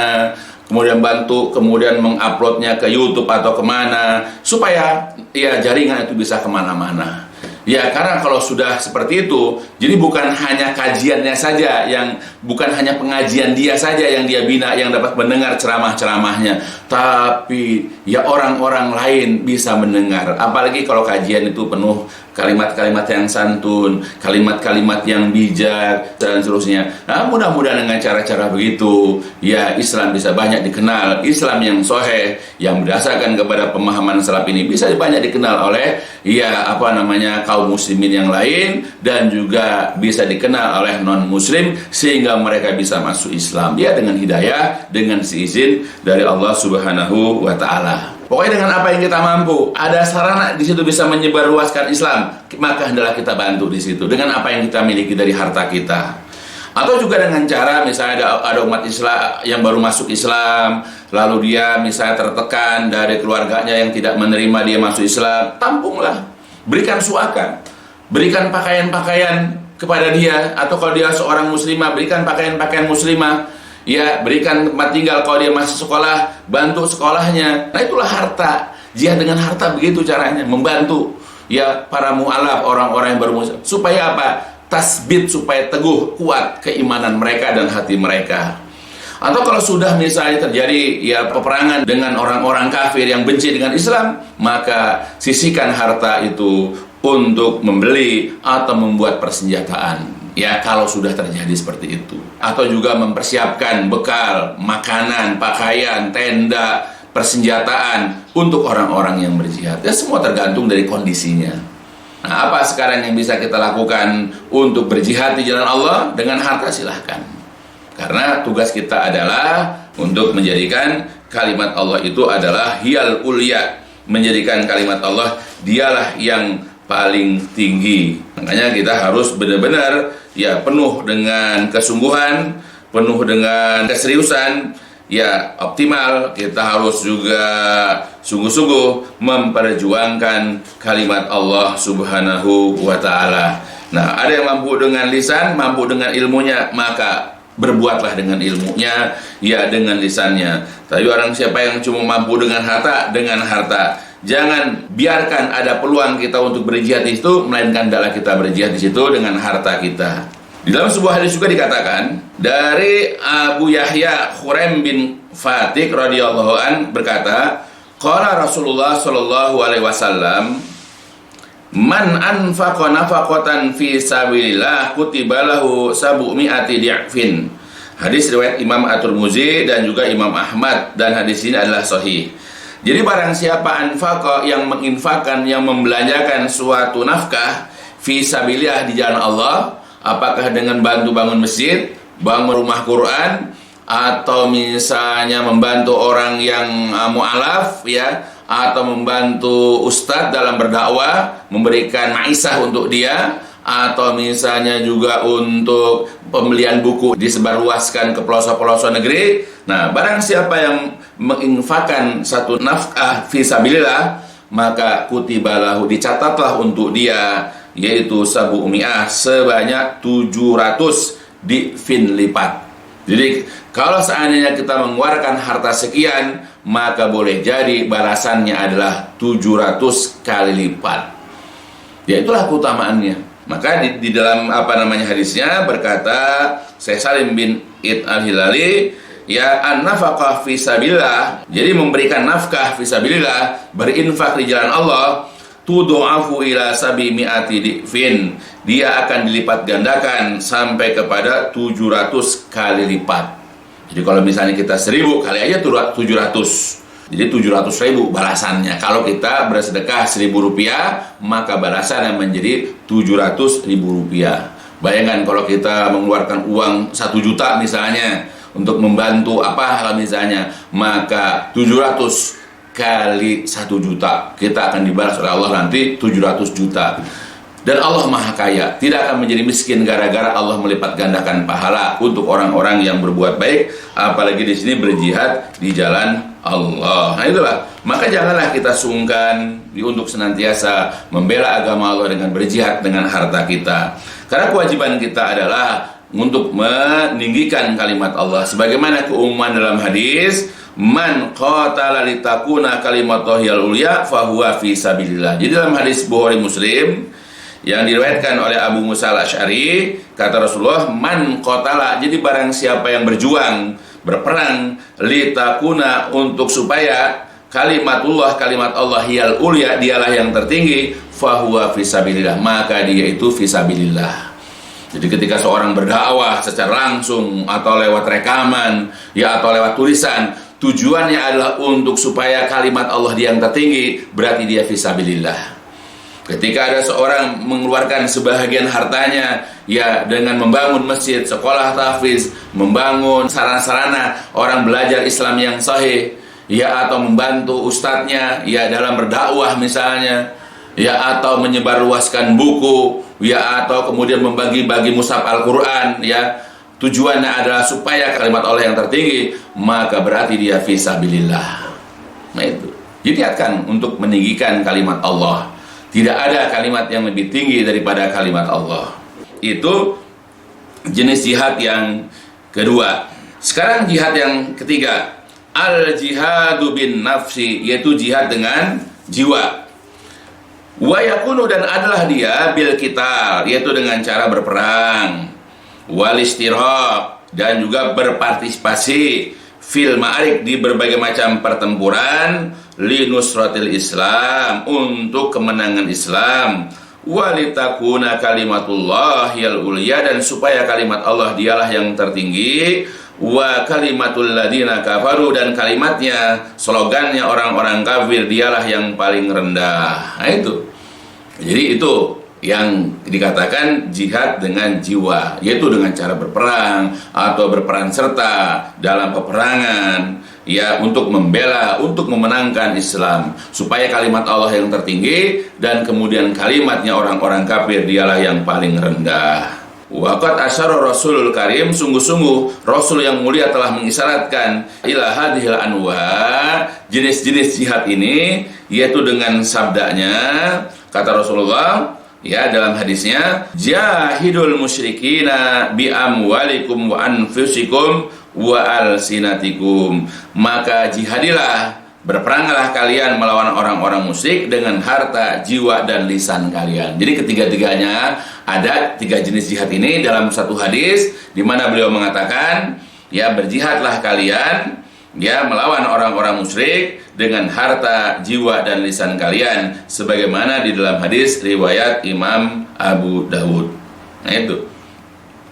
kemudian bantu kemudian menguploadnya ke YouTube atau kemana, supaya ya jaringan itu bisa kemana-mana. Ya, karena kalau sudah seperti itu, jadi bukan hanya kajiannya saja, yang bukan hanya pengajian dia saja yang dia bina, yang dapat mendengar ceramah-ceramahnya, tapi ya orang-orang lain bisa mendengar. Apalagi kalau kajian itu penuh kalimat-kalimat yang santun, kalimat-kalimat yang bijak, dan seterusnya. Nah, mudah-mudahan dengan cara-cara begitu, ya Islam bisa banyak dikenal. Islam yang sahih, yang berdasarkan kepada pemahaman salaf ini bisa banyak dikenal oleh ya apa namanya kaum muslimin yang lain, dan juga bisa dikenal oleh non-muslim, sehingga mereka bisa masuk Islam ya dengan hidayah, dengan seizin dari Allah Subhanahu wa ta'ala. Pokoknya dengan apa yang kita mampu, ada sarana di situ bisa menyebarluaskan Islam, maka hendaklah kita bantu di situ dengan apa yang kita miliki dari harta kita. Atau juga dengan cara misalnya ada umat Islam yang baru masuk Islam, lalu dia misalnya tertekan dari keluarganya yang tidak menerima dia masuk Islam, tampunglah, berikan suaka, berikan pakaian-pakaian kepada dia, atau kalau dia seorang muslimah, berikan pakaian-pakaian muslimah. Ya, berikan tempat tinggal kalau dia masih sekolah, bantu sekolahnya. Nah, itulah harta. Jihad dengan harta begitu caranya, membantu ya para mu'alaf, orang-orang yang baru muslim. Supaya apa? Tasbit, supaya teguh, kuat keimanan mereka dan hati mereka. Atau kalau sudah misalnya terjadi ya peperangan dengan orang-orang kafir yang benci dengan Islam, maka sisihkan harta itu untuk membeli atau membuat persenjataan. Ya, kalau sudah terjadi seperti itu. Atau juga mempersiapkan bekal, makanan, pakaian, tenda, persenjataan untuk orang-orang yang berjihad. Ya, semua tergantung dari kondisinya. Nah, apa sekarang yang bisa kita lakukan untuk berjihad di jalan Allah? Dengan harta silahkan. Karena tugas kita adalah untuk menjadikan kalimat Allah itu adalah hiyal ulya. Menjadikan kalimat Allah dialah yang paling tinggi. Makanya kita harus benar-benar ya penuh dengan kesungguhan, penuh dengan keseriusan, ya optimal. Kita harus juga sungguh-sungguh memperjuangkan kalimat Allah Subhanahu wa ta'ala. Nah, ada yang mampu dengan lisan, mampu dengan ilmunya, maka berbuatlah dengan ilmunya, ya dengan lisannya. Tapi orang siapa yang cuma mampu dengan harta, dengan harta. Jangan biarkan ada peluang kita untuk berjihad di situ, melainkan adalah kita berjihad di situ dengan harta kita. Di dalam sebuah hadis juga dikatakan dari Abu Yahya Khuraim bin Fatik radhiyallahu an berkata, qala Rasulullah sallallahu alaihi wasallam, man anfaqa nafaqatan fi sabilillah kutiba lahu sab'mi'ati di'fin. Hadis riwayat Imam At-Tirmidzi dan juga Imam Ahmad, dan hadis ini adalah sahih. Jadi barang siapa anfaqa, yang menginfakkan, yang membelanjakan suatu nafkah fi sabilillah di jalan Allah, apakah dengan bantu bangun masjid, bangun rumah Quran, atau misalnya membantu orang yang mu'alaf ya, atau membantu ustadz dalam berdakwah, memberikan maisah untuk dia, atau misalnya juga untuk pembelian buku disebarluaskan ke pelosok-pelosok negeri. Nah, barang siapa yang menginfakkan satu nafkah fi sabilillah, maka kutibalahu, dicatatlah untuk dia, yaitu sabu'mi'ah, sebanyak 700 di'fin lipat. Jadi kalau seandainya kita mengeluarkan harta sekian, maka boleh jadi balasannya adalah 700 kali lipat. Ya, itulah keutamaannya. Maka di dalam hadisnya berkata Syekh Salim bin Id al-Hilali, ya an-nafaqah fi sabilillah, jadi memberikan nafkah fi sabilillah, berinfak di jalan Allah, tud'afu ila sab'imi'ati di'fin, dia akan dilipat gandakan sampai kepada 700 kali lipat. Jadi kalau misalnya kita 1000 kali aja 700, jadi 700.000 balasannya. Kalau kita bersedekah 1.000 rupiah, maka balasannya menjadi 700.000 rupiah. Bayangkan kalau kita mengeluarkan uang 1 juta misalnya untuk membantu apa misalnya, maka 700 kali 1 juta, kita akan dibalas oleh Allah nanti 700 juta. Dan Allah Maha Kaya, tidak akan menjadi miskin gara-gara Allah melipat gandakan pahala untuk orang-orang yang berbuat baik, apalagi di sini berjihad di jalan Allah. Nah, itulah, maka janganlah kita sungkan untuk senantiasa membela agama Allah dengan berjihad dengan harta kita. Karena kewajiban kita adalah untuk meninggikan kalimat Allah. Sebagaimana keumuman dalam hadis, man qatala litakuna kalimatullahil ulya fahuwa fi sabilillah. Jadi dalam hadis Bukhari Muslim yang diriwayatkan oleh Abu Musa al-Asy'ari, kata Rasulullah, man qatala, jadi barang siapa yang berjuang, berperang, litakuna, untuk supaya kalimatullah, kalimat Allah hiyal ulya, dialah yang tertinggi, fahuwa fi sabilillah, maka dia itu fi sabilillah. Jadi ketika seorang berdakwah secara langsung atau lewat rekaman ya, atau lewat tulisan, tujuannya adalah untuk supaya kalimat Allah dia yang tertinggi, berarti dia fi sabilillah. Ketika ada seorang mengeluarkan sebahagian hartanya ya dengan membangun masjid, sekolah tahfiz, membangun sarana-sarana orang belajar Islam yang sahih, ya atau membantu ustadznya ya dalam berdakwah misalnya, ya atau menyebarluaskan buku, ya atau kemudian membagi-bagi mushaf Al-Quran, ya tujuannya adalah supaya kalimat Allah yang tertinggi, maka berarti dia fisabilillah. Nah itu diniatkan untuk meninggikan kalimat Allah. Tidak ada kalimat yang lebih tinggi daripada kalimat Allah. Itu jenis jihad yang kedua. Sekarang jihad yang ketiga, al-jihadu bin nafsi, yaitu jihad dengan jiwa. Wa yakunu, dan adalah dia bil qital, yaitu dengan cara berperang, wal istiraq, dan juga berpartisipasi fil ma'arik, di berbagai macam pertempuran, li nusratil Islam, untuk kemenangan Islam, walitakuna kalimatullahil ulya, dan supaya kalimat Allah dialah yang tertinggi, wa kalimatul ladina kafaru, dan kalimatnya, slogannya orang-orang kafir dialah yang paling rendah. Nah itu. Jadi itu yang dikatakan jihad dengan jiwa, yaitu dengan cara berperang atau berperan serta dalam peperangan, ya, untuk membela, untuk memenangkan Islam, supaya kalimat Allah yang tertinggi dan kemudian kalimatnya orang-orang kafir dialah yang paling rendah. Waqad asyara Rasulul Karim, sungguh-sungguh Rasul yang mulia telah mengisyaratkan ila hadhil anwa, jenis-jenis jihad ini, yaitu dengan sabdanya, kata Rasulullah, ya, dalam hadisnya, jahidul musyrikina bi amwalikum wa anfusikum wa alsinatikum, maka jihadilah, berperanglah kalian melawan orang-orang musyrik dengan harta, jiwa, dan lisan kalian. Jadi ketiga-tiganya ada tiga jenis jihad ini dalam satu hadis, di mana beliau mengatakan, ya, berjihadlah kalian, ya, melawan orang-orang musyrik dengan harta, jiwa, dan lisan kalian, sebagaimana di dalam hadis riwayat Imam Abu Dawud. Nah itu.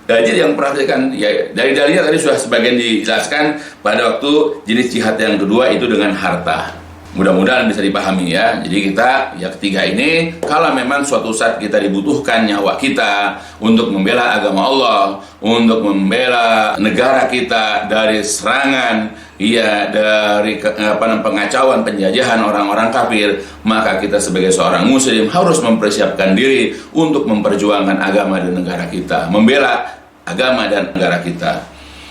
Jadi yang perhatikan, ya, dari dalilnya tadi sudah sebagian dijelaskan pada waktu jenis jihad yang kedua itu dengan harta. Mudah-mudahan bisa dipahami, ya. Jadi kita, ya, ketiga ini, kalau memang suatu saat kita dibutuhkan nyawa kita untuk membela agama Allah, untuk membela negara kita dari serangan, ya, dari pengacauan, penjajahan orang-orang kafir, maka kita sebagai seorang muslim harus mempersiapkan diri untuk memperjuangkan agama dan negara kita, membela agama dan negara kita.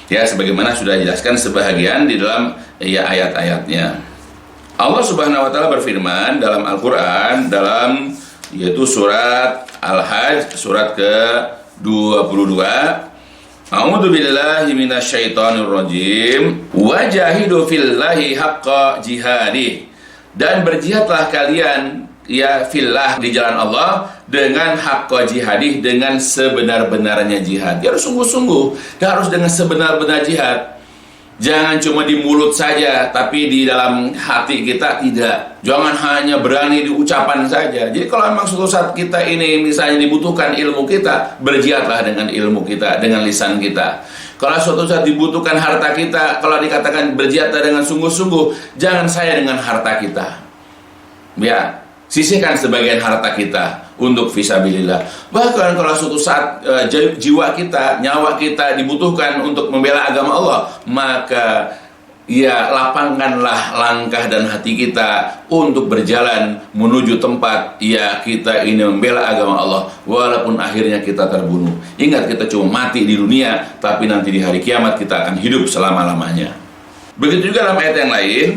Ya, sebagaimana sudah dijelaskan sebahagian di dalam, ya, ayat-ayatnya. Allah Subhanahu wa taala berfirman dalam Al-Qur'an, dalam yaitu surat Al-Hajj, surat ke-22, A'udzu billahi minasyaitonir rajim, wajahidu fillahi haqqa jihadih, dan berjihadlah kalian, ya, fillah, di jalan Allah, dengan haqqa jihadih, dengan sebenar-benarnya jihad. Ya, harus sungguh-sungguh, dan harus dengan sebenar-benar jihad. Jangan cuma di mulut saja, tapi di dalam hati kita tidak. Jangan hanya berani di ucapan saja. Jadi kalau memang suatu saat kita ini misalnya dibutuhkan ilmu kita, berjihadlah dengan ilmu kita, dengan lisan kita. Kalau suatu saat dibutuhkan harta kita, kalau dikatakan berjihadlah dengan sungguh-sungguh, jangan saya dengan harta kita. Ya, sisihkan sebagian harta kita untuk fisabilillah. Bahkan kalau suatu saat jiwa kita, nyawa kita dibutuhkan untuk membela agama Allah, maka, ya, lapangkanlah langkah dan hati kita untuk berjalan menuju tempat, ya, kita ini membela agama Allah, walaupun akhirnya kita terbunuh. Ingat, kita cuma mati di dunia, tapi nanti di hari kiamat kita akan hidup selama-lamanya. Begitu juga dalam ayat yang lain,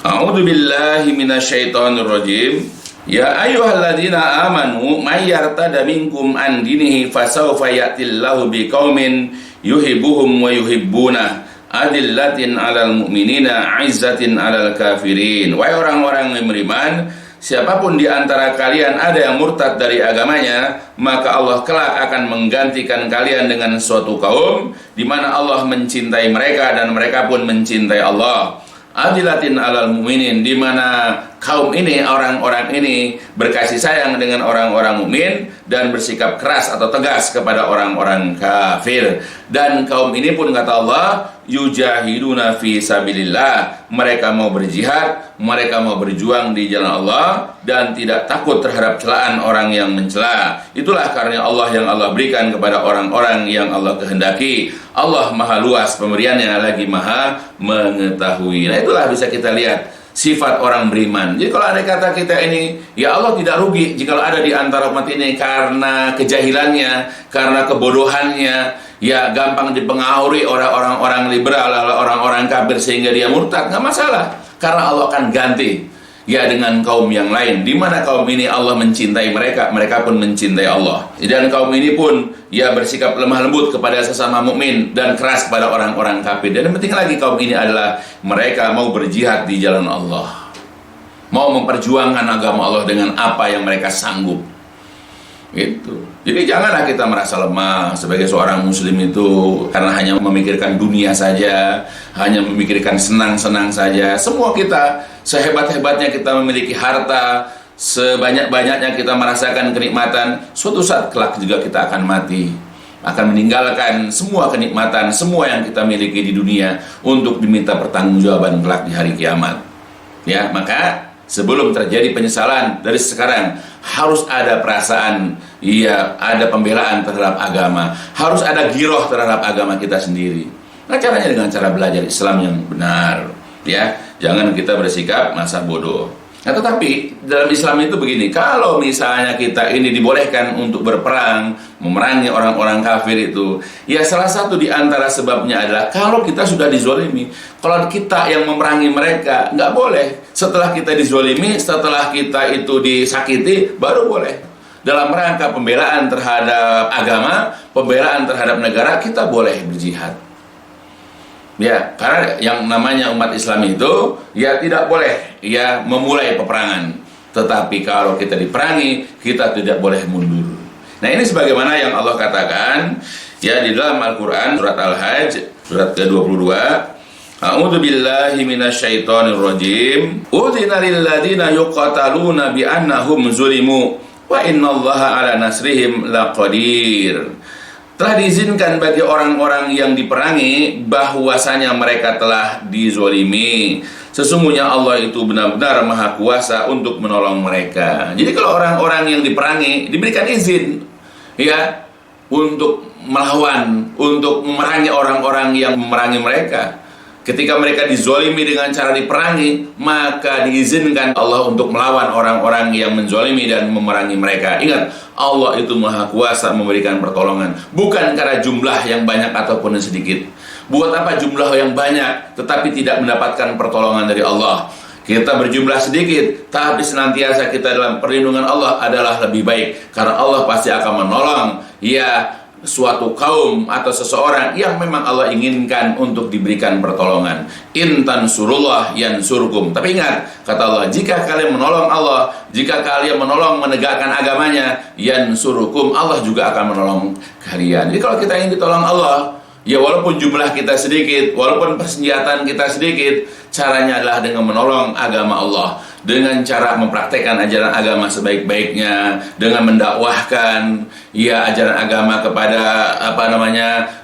A'udzu billahi minasyaitonir rajim, ya ayyuhalladzina amanu may yartada minkum an dinihi fasawfa ya'tillahu biqaumin yuhibbuhum wa yuhibbuna adillatin 'alal mu'minina 'izzatin 'alal kafirin. Wahai orang-orang yang beriman, siapapun di antara kalian ada yang murtad dari agamanya, maka Allah kelak akan menggantikan kalian dengan suatu kaum di mana Allah mencintai mereka dan mereka pun mencintai Allah. Adilatin alal mu'minin, di mana kaum ini, orang-orang ini berkasih sayang dengan orang-orang mukmin dan bersikap keras atau tegas kepada orang-orang kafir. Dan kaum ini pun kata Allah, yujahiduna fi sabilillah, mereka mau berjihad, mereka mau berjuang di jalan Allah dan tidak takut terhadap celaan orang yang mencela. Itulah karunia Allah yang Allah berikan kepada orang-orang yang Allah kehendaki. Allah maha luas pemberiannya, lagi maha mengetahui. Nah, itulah bisa kita lihat sifat orang beriman. Jadi kalau ada kata kita ini, ya Allah tidak rugi jika ada di antara umat ini karena kejahilannya, karena kebodohannya, ya gampang dipengaruhi oleh orang-orang liberal, orang-orang kafir sehingga dia murtad, nggak masalah. Karena Allah akan ganti ya dengan kaum yang lain, di mana kaum ini Allah mencintai mereka, mereka pun mencintai Allah. Dan kaum ini pun ya bersikap lemah lembut kepada sesama mukmin dan keras kepada orang-orang kafir. Dan yang penting lagi kaum ini adalah mereka mau berjihad di jalan Allah, mau memperjuangkan agama Allah dengan apa yang mereka sanggup. Gitu. Jadi janganlah kita merasa lemah sebagai seorang muslim itu karena hanya memikirkan dunia saja, hanya memikirkan senang-senang saja. Semua kita, sehebat-hebatnya kita memiliki harta, sebanyak-banyaknya kita merasakan kenikmatan, suatu saat kelak juga kita akan mati, akan meninggalkan semua kenikmatan, semua yang kita miliki di dunia untuk diminta pertanggungjawaban kelak di hari kiamat. Ya, maka sebelum terjadi penyesalan dari sekarang harus ada perasaan, iya, ada pembelaan terhadap agama, harus ada giroh terhadap agama kita sendiri. Nah, caranya dengan cara belajar Islam yang benar, ya. Jangan kita bersikap masa bodoh. Nah, tetapi dalam Islam itu begini, kalau misalnya kita ini dibolehkan untuk berperang, memerangi orang-orang kafir itu, ya salah satu di antara sebabnya adalah kalau kita sudah dizolimi. Kalau kita yang memerangi mereka, nggak boleh. Setelah kita dizolimi, setelah kita itu disakiti, baru boleh. Dalam rangka pembelaan terhadap agama, pembelaan terhadap negara, kita boleh berjihad. Ya, karena yang namanya umat Islam itu ya tidak boleh ya memulai peperangan. Tetapi kalau kita diperangi, kita tidak boleh mundur. Nah, ini sebagaimana yang Allah katakan ya di dalam Al-Qur'an surat Al-Hajj surat ke-22. A'udzu billahi minasyaitonir rajim. Udzina lil ladzina yuqataluna bi annahum zulimu wa innallaha ala nasrihim laqadir. Telah diizinkan bagi orang-orang yang diperangi bahwasanya mereka telah dizolimi. Sesungguhnya Allah itu benar-benar maha kuasa untuk menolong mereka. Jadi kalau orang-orang yang diperangi diberikan izin ya untuk melawan, untuk memerangi orang-orang yang memerangi mereka. Ketika mereka dizolimi dengan cara diperangi, maka diizinkan Allah untuk melawan orang-orang yang menzolimi dan memerangi mereka. Ingat, Allah itu maha kuasa memberikan pertolongan, bukan karena jumlah yang banyak ataupun yang sedikit. Buat apa jumlah yang banyak tetapi tidak mendapatkan pertolongan dari Allah? Kita berjumlah sedikit, tapi senantiasa kita dalam perlindungan Allah adalah lebih baik, karena Allah pasti akan menolong ya suatu kaum atau seseorang yang memang Allah inginkan untuk diberikan pertolongan. Intan surullah yansurkum. Tapi ingat, kata Allah, jika kalian menolong Allah, jika kalian menolong menegakkan agamanya, yansurukum, Allah juga akan menolong kalian. Jadi kalau kita ingin ditolong Allah, ya walaupun jumlah kita sedikit, walaupun persenjataan kita sedikit, caranya adalah dengan menolong agama Allah, dengan cara mempraktekkan ajaran agama sebaik-baiknya, dengan mendakwahkan ya ajaran agama kepada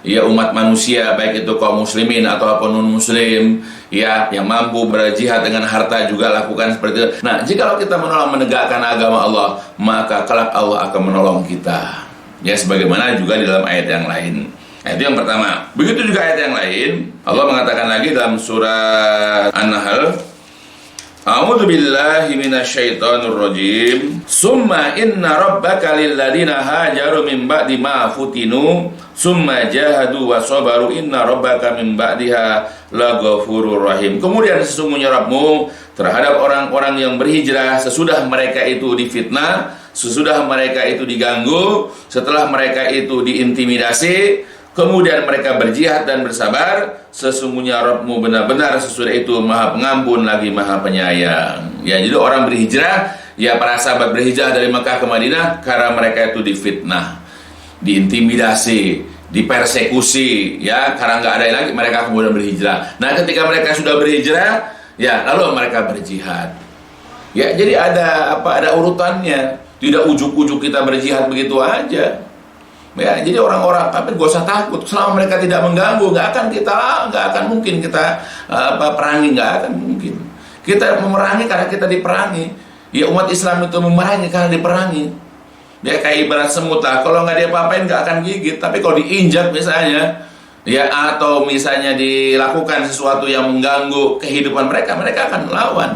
ya umat manusia, baik itu kaum muslimin ataupun non muslim ya, yang mampu berjihad dengan harta juga lakukan seperti itu. Nah, jika kita menolong menegakkan agama Allah, maka kelak Allah akan menolong kita. Ya, sebagaimana juga di dalam ayat yang lain. Nah, itu yang pertama. Begitu juga ayat yang lain, Allah mengatakan lagi dalam surat An-Nahl, A'udzu billahi minasyaitonir rajim. Summa inna rabbaka lil ladzina hajaru min ba'di ma futinu summa jahadu wa sabaru inna rabbaka min ba'diha laghafurur rahim. Kemudian sesungguhnya Rabbmu terhadap orang-orang yang berhijrah sesudah mereka itu difitnah, sesudah mereka itu diganggu, setelah mereka itu diintimidasi, kemudian mereka berjihad dan bersabar, sesungguhnya Rabbmu benar-benar sesudah itu maha pengampun lagi maha penyayang. Ya, jadi orang berhijrah, ya para sahabat berhijrah dari Mekah ke Madinah karena mereka itu difitnah, diintimidasi, dipersekusi, ya karena nggak ada lagi mereka kemudian berhijrah. Nah, ketika mereka sudah berhijrah, ya lalu mereka berjihad. Ya, jadi ada urutannya. Tidak ujuk-ujuk kita berjihad begitu aja. Ya, jadi orang-orang tapi gak usah takut. Selama mereka tidak mengganggu, nggak akan mungkin kita perangi, nggak akan mungkin. Kita memerangi karena kita diperangi. Ya, umat Islam itu memerangi karena diperangi. Ya, kayak ibarat semut lah. Kalau nggak diapa-apain nggak akan gigit. Tapi kalau diinjak misalnya, ya, atau misalnya dilakukan sesuatu yang mengganggu kehidupan mereka, mereka akan melawan.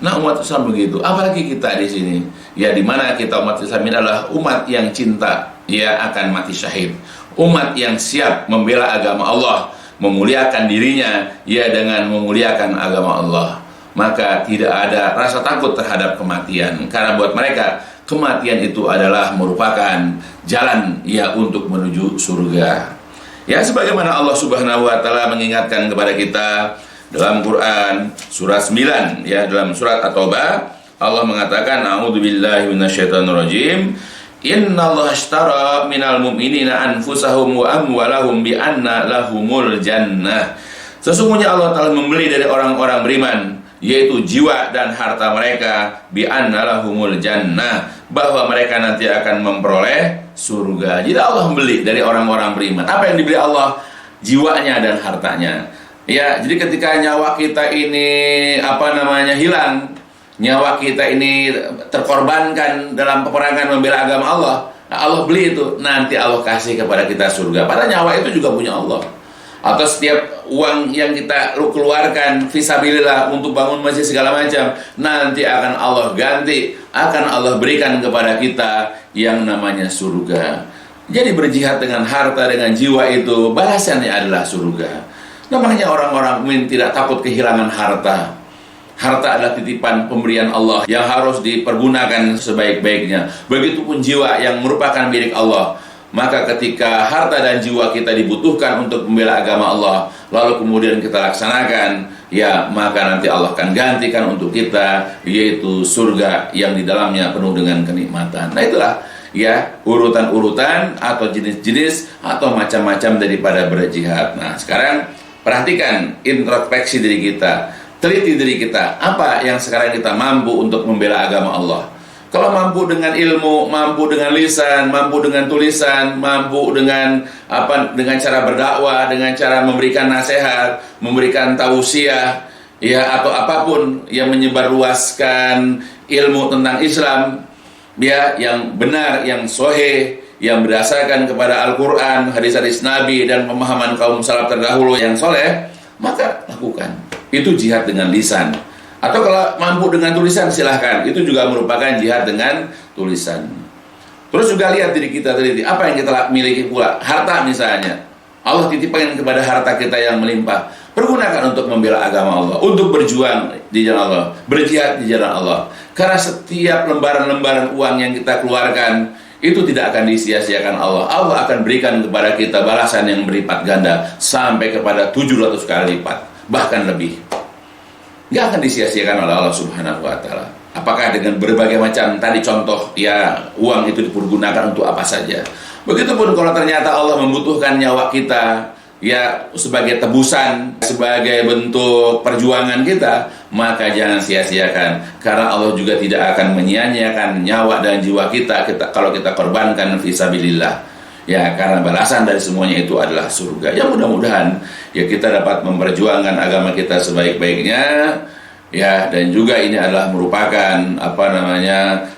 Nah, umat Islam begitu. Apalagi kita di sini, ya, di mana kita umat Islam ini adalah umat yang cinta, ya, akan mati syahid. Umat yang siap membela agama Allah, memuliakan dirinya, ya, dengan memuliakan agama Allah. Maka tidak ada rasa takut terhadap kematian, karena buat mereka kematian itu adalah merupakan jalan, ya, untuk menuju surga. Ya, sebagaimana Allah Subhanahu wa taala mengingatkan kepada kita dalam Quran surah 9, ya, dalam surat At-Taubah, Allah mengatakan, a'udzubillahi minasyaitonirrajim, innallaha ashtara minal mu'minina anfusahum wa amwalahum bi anna lahumul jannah. Sesungguhnya Allah telah membeli dari orang-orang beriman, yaitu jiwa dan harta mereka, bi anna lahumul jannah, bahwa mereka nanti akan memperoleh surga. Jadi Allah membeli dari orang-orang beriman. Apa yang dibeli Allah? Jiwanya dan hartanya. Ya, jadi ketika nyawa kita ini hilang, nyawa kita ini terkorbankan dalam peperangan membela agama Allah, nah, Allah beli itu, nanti Allah kasih kepada kita surga. Padahal nyawa itu juga punya Allah. Atau setiap uang yang kita keluarkan fisabilillah untuk bangun masjid segala macam, nanti akan Allah ganti, akan Allah berikan kepada kita yang namanya surga. Jadi berjihad dengan harta, dengan jiwa itu balasannya adalah surga. Namanya orang-orang mukmin tidak takut kehilangan harta. Harta adalah titipan pemberian Allah yang harus dipergunakan sebaik-baiknya. Begitupun jiwa yang merupakan milik Allah. Maka ketika harta dan jiwa kita dibutuhkan untuk membela agama Allah, lalu kemudian kita laksanakan, ya, maka nanti Allah akan gantikan untuk kita, yaitu surga yang di dalamnya penuh dengan kenikmatan. Nah, itulah, ya, urutan-urutan atau jenis-jenis atau macam-macam daripada berjihad. Nah, sekarang perhatikan introspeksi diri kita, teliti diri kita, apa yang sekarang kita mampu untuk membela agama Allah. Kalau mampu dengan ilmu, mampu dengan lisan, mampu dengan tulisan, mampu dengan dengan cara berdakwah, dengan cara memberikan nasihat, memberikan tausiah, ya, atau apapun yang menyebarluaskan ilmu tentang Islam, ya, yang benar, yang sahih, yang berdasarkan kepada Al-Quran, hadis-hadis Nabi, dan pemahaman kaum salaf terdahulu yang soleh, maka lakukan. Itu jihad dengan lisan. Atau kalau mampu dengan tulisan, silahkan. Itu juga merupakan jihad dengan tulisan. Terus juga lihat diri kita, teliti apa yang kita miliki pula. Harta misalnya, Allah titipkan kepada harta kita yang melimpah, pergunakan untuk membela agama Allah, untuk berjuang di jalan Allah, berjihad di jalan Allah. Karena setiap lembaran-lembaran uang yang kita keluarkan itu tidak akan disia-siakan Allah. Allah akan berikan kepada kita balasan yang berlipat ganda sampai kepada 700 kali lipat, bahkan lebih. Nggak akan disia-siakan oleh Allah Subhanahu wa taala. Apakah dengan berbagai macam tadi contoh, ya, uang itu dipergunakan untuk apa saja. Begitupun kalau ternyata Allah membutuhkan nyawa kita, ya, sebagai tebusan, sebagai bentuk perjuangan kita, maka jangan sia-siakan, karena Allah juga tidak akan menyia-nyiakan nyawa dan jiwa kita kalau kita korbankan fisabilillah. Ya, karena balasan dari semuanya itu adalah surga. Ya, mudah-mudahan, ya, kita dapat memperjuangkan agama kita sebaik-baiknya, ya, dan juga ini adalah merupakan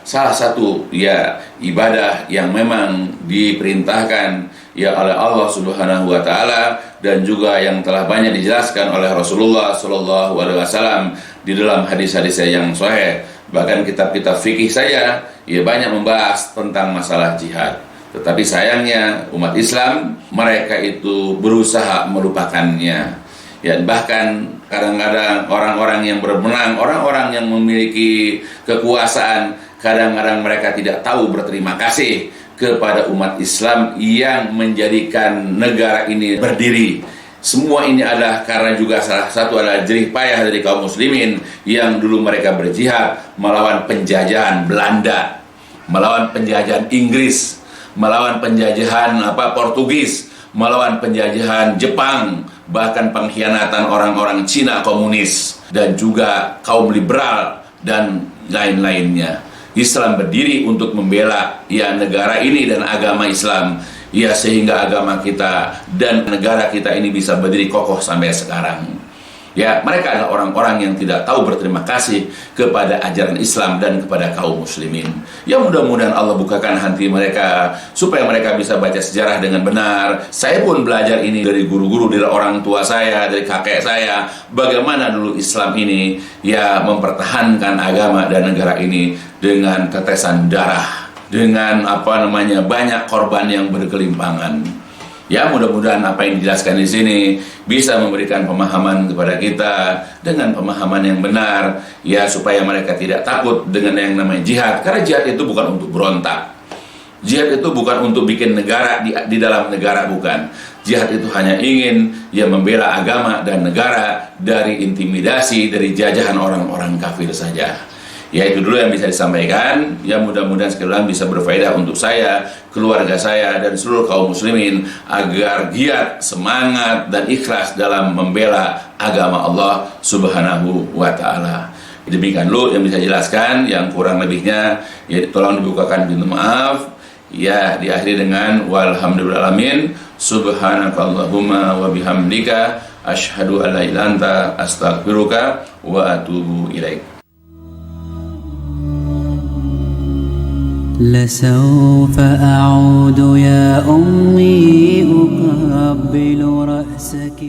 salah satu, ya, ibadah yang memang diperintahkan, ya, oleh Allah Subhanahu wa taala, dan juga yang telah banyak dijelaskan oleh Rasulullah sallallahu alaihi wasallam di dalam hadis-hadisnya yang sahih. Bahkan kitab-kitab fikih saya, ya, banyak membahas tentang masalah jihad. Tetapi sayangnya umat Islam, mereka itu berusaha melupakannya. Ya, bahkan kadang-kadang orang-orang yang bermenang, orang-orang yang memiliki kekuasaan, kadang-kadang mereka tidak tahu berterima kasih kepada umat Islam yang menjadikan negara ini berdiri. Semua ini adalah karena juga salah satu adalah jerih payah dari kaum muslimin yang dulu mereka berjihad melawan penjajahan Belanda, melawan penjajahan Inggris, melawan penjajahan Portugis, melawan penjajahan Jepang, bahkan pengkhianatan orang-orang Cina komunis, dan juga kaum liberal dan lain-lainnya. Islam berdiri untuk membela ya negara ini dan agama Islam, ya sehingga agama kita dan negara kita ini bisa berdiri kokoh sampai sekarang. Ya, mereka adalah orang-orang yang tidak tahu berterima kasih kepada ajaran Islam dan kepada kaum muslimin. Ya, mudah-mudahan Allah bukakan hati mereka supaya mereka bisa baca sejarah dengan benar. Saya pun belajar ini dari guru-guru, dari orang tua saya, dari kakek saya, bagaimana dulu Islam ini ya mempertahankan agama dan negara ini dengan tetesan darah, dengan banyak korban yang bergelimpangan. Ya, mudah-mudahan apa yang dijelaskan di sini bisa memberikan pemahaman kepada kita dengan pemahaman yang benar, ya, supaya mereka tidak takut dengan yang namanya jihad. Karena jihad itu bukan untuk berontak. Jihad itu bukan untuk bikin negara di dalam negara, bukan. Jihad itu hanya ingin ya membela agama dan negara dari intimidasi, dari jajahan orang-orang kafir saja. Ya, itu dulu yang bisa disampaikan. Ya, mudah-mudahan sekali lagi bisa berfaedah untuk saya, keluarga saya, dan seluruh kaum muslimin agar giat, semangat, dan ikhlas dalam membela agama Allah Subhanahu wa Ta'ala. Demikian dulu yang bisa jelaskan. Yang kurang lebihnya ya tolong dibukakan pintu maaf. Ya, diakhiri dengan walhamdulillahalamin. Subhanakallahumma wa bihamdika asyhadu an la ilaha illa anta astaghfiruka wa atubu ilaik. لسوف أعود يا أمي أقبل رأسك